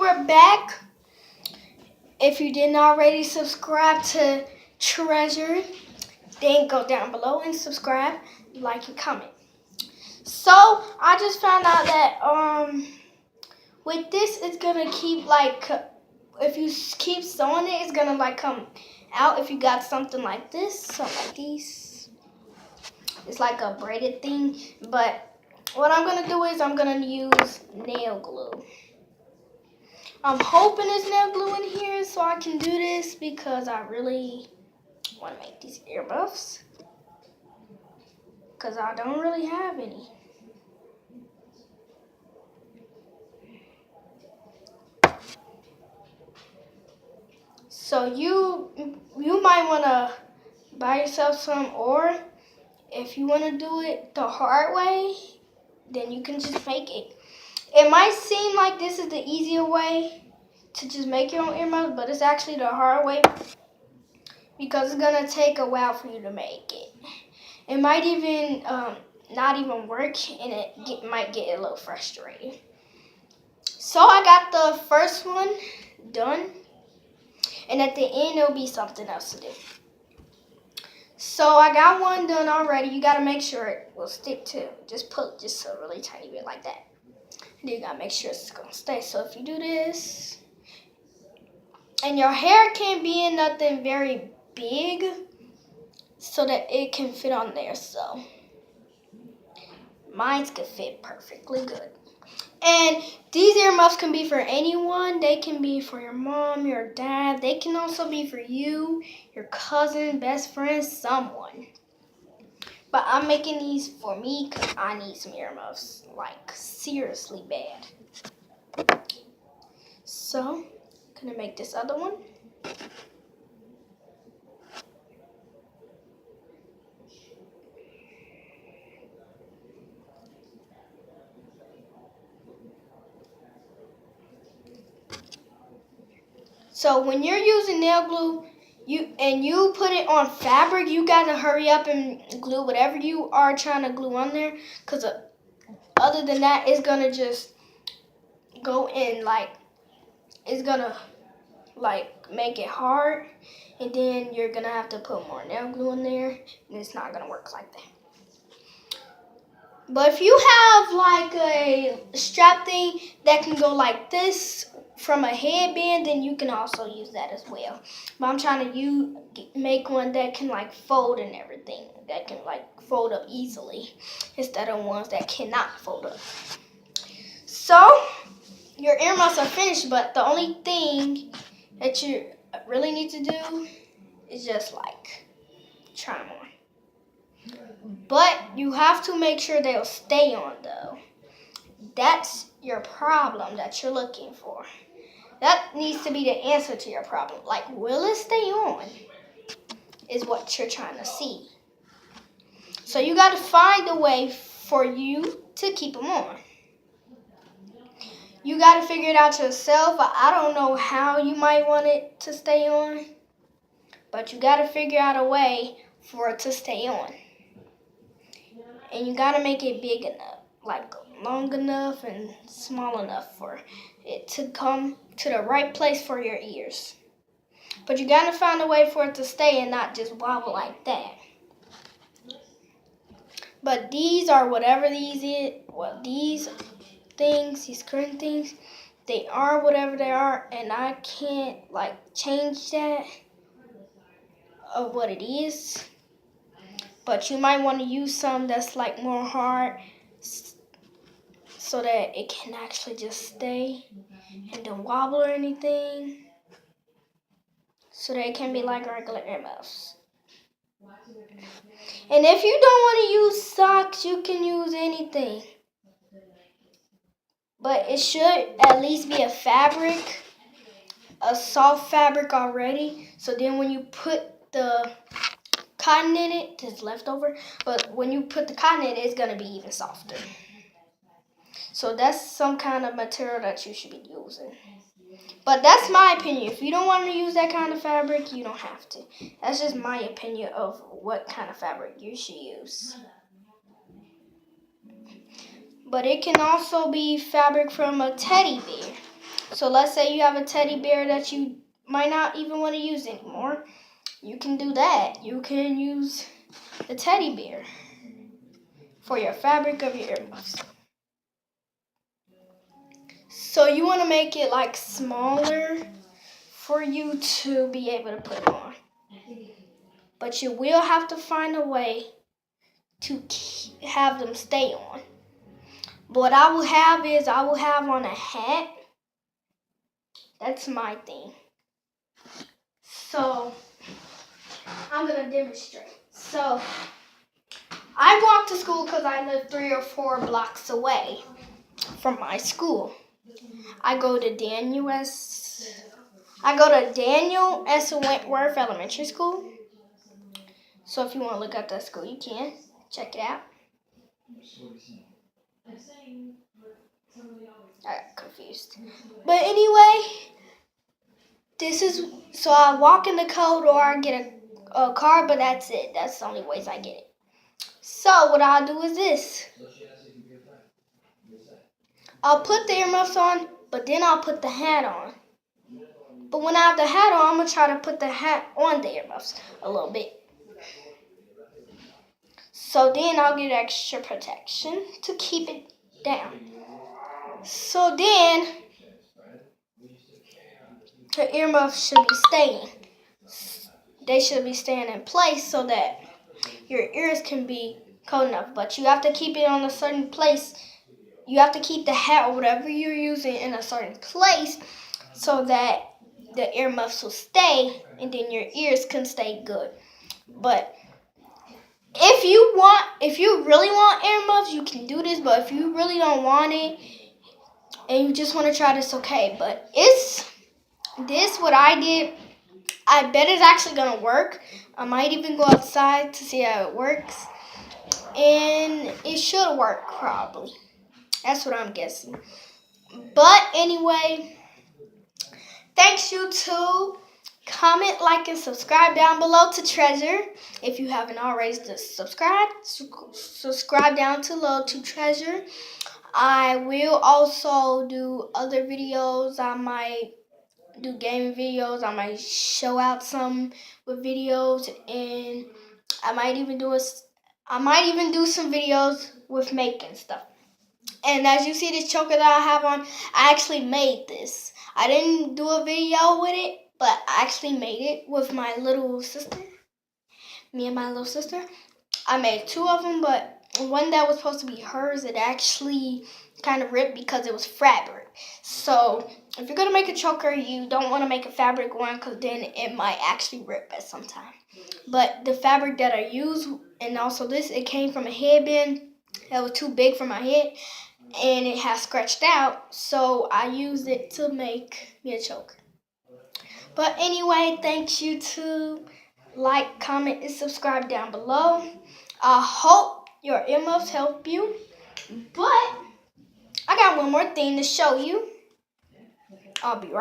We're back. If you didn't already subscribe to Treasure, then go down below and subscribe, like, and comment. So I just found out that with this it's gonna keep if you keep sewing it, it's gonna come out. If you got something like this, something like these, it's like a braided thing. But what I'm gonna do is I'm gonna use nail glue. I'm hoping there's nail glue in here so I can do this because I really want to make these earmuffs because I don't really have any. So you might want to buy yourself some, or if you want to do it the hard way, then you can just make it. It might seem like this is the easier way to just make your own earmuffs, but it's actually the hard way because it's going to take a while for you to make it. It might even not even work, and it might get a little frustrating. So I got the first one done, and at the end there'll be something else to do. So I got one done already. You got to make sure it will stick to. Just put just a really tiny bit like that. And then you got to make sure it's going to stay. So if you do this, and your hair can't be in nothing very big so that it can fit on there. So mine could fit perfectly good. And these earmuffs can be for anyone. They can be for your mom, your dad. They can also be for you, your cousin, best friend, someone. But I'm making these for me because I need some earmuffs, like seriously bad. So, I'm gonna make this other one. So when you're using nail glue, you put it on fabric, you gotta hurry up and glue whatever you are trying to glue on there, because other than that, it's gonna just go in it's gonna make it hard, and then you're gonna have to put more nail glue in there, and it's not gonna work like that. But if you have a strap thing that can go like this from a headband, then you can also use that as well. But I'm trying to make one that can fold and everything, that can fold up easily instead of ones that cannot fold up. So your earmuffs are finished, but the only thing that you really need to do is just try them on. But you have to make sure they'll stay on though. That's your problem that you're looking for. That needs to be the answer to your problem. Will it stay on? Is what you're trying to see. So you got to find a way for you to keep them on. You got to figure it out yourself. I don't know how you might want it to stay on, but you got to figure out a way for it to stay on. And you got to make it big enough, long enough and small enough for it to come to the right place for your ears. But you got to find a way for it to stay and not just wobble like that. But these are whatever these is. Well, these things, these current things, they are whatever they are, and I can't change that of what it is. But you might want to use some that's more hard so that it can actually just stay and don't wobble or anything, so that it can be like regular earmuffs. And if you don't want to use socks, you can use anything. But it should at least be a soft fabric already. So then when you put the cotton in it, it's leftover. But when you put the cotton in it, it's going to be even softer. So that's some kind of material that you should be using. But that's my opinion. If you don't want to use that kind of fabric, you don't have to. That's just my opinion of what kind of fabric you should use. But it can also be fabric from a teddy bear. So let's say you have a teddy bear that you might not even want to use anymore. You can do that. You can use the teddy bear for your fabric of your earmuffs. So you want to make it like smaller for you to be able to put on. But you will have to find a way to have them stay on. But what I will have is I will have on a hat. That's my thing. So I'm going to demonstrate. So I walk to school because I live 3 or 4 blocks away from my school. I go to Daniel S. Wentworth Elementary School. So if you want to look at that school, you can. Check it out. I got confused. But anyway, so I walk in the code or I get a car, but that's it. That's the only ways I get it. So what I'll do is this. I'll put the earmuffs on, but then I'll put the hat on. But when I have the hat on, I'm going to try to put the hat on the earmuffs a little bit. So then I'll get extra protection to keep it down. So then the earmuffs should be staying. They should be staying in place so that your ears can be cold enough. But you have to keep it on a certain place. You have to keep the hat or whatever you're using in a certain place so that the earmuffs will stay and then your ears can stay good. But if you really want earmuffs, you can do this. But if you really don't want it and you just want to try this, okay. But what I did, I bet it's actually going to work. I might even go outside to see how it works. And it should work probably. That's what I'm guessing. But anyway, thanks YouTube. Comment, like, and subscribe down below to Treasure. If you haven't already, just subscribe down below to Treasure. I will also do other videos. I might do gaming videos. I might show out some with videos, and I might even do some videos with making stuff. And as you see this choker that I have on, I actually made this. I didn't do a video with it, but I actually made it with my little sister. Me and my little sister. I made 2 of them, but one that was supposed to be hers, it actually kind of ripped because it was fabric. So if you're going to make a choker, you don't want to make a fabric one because then it might actually rip at some time. But the fabric that I used, and also this, it came from a headband that was too big for my head. And it has scratched out, so I used it to make me a choker. But anyway, thanks YouTube. Like, comment, and subscribe down below. I hope your earmuffs help you. But I got one more thing to show you. I'll be right back.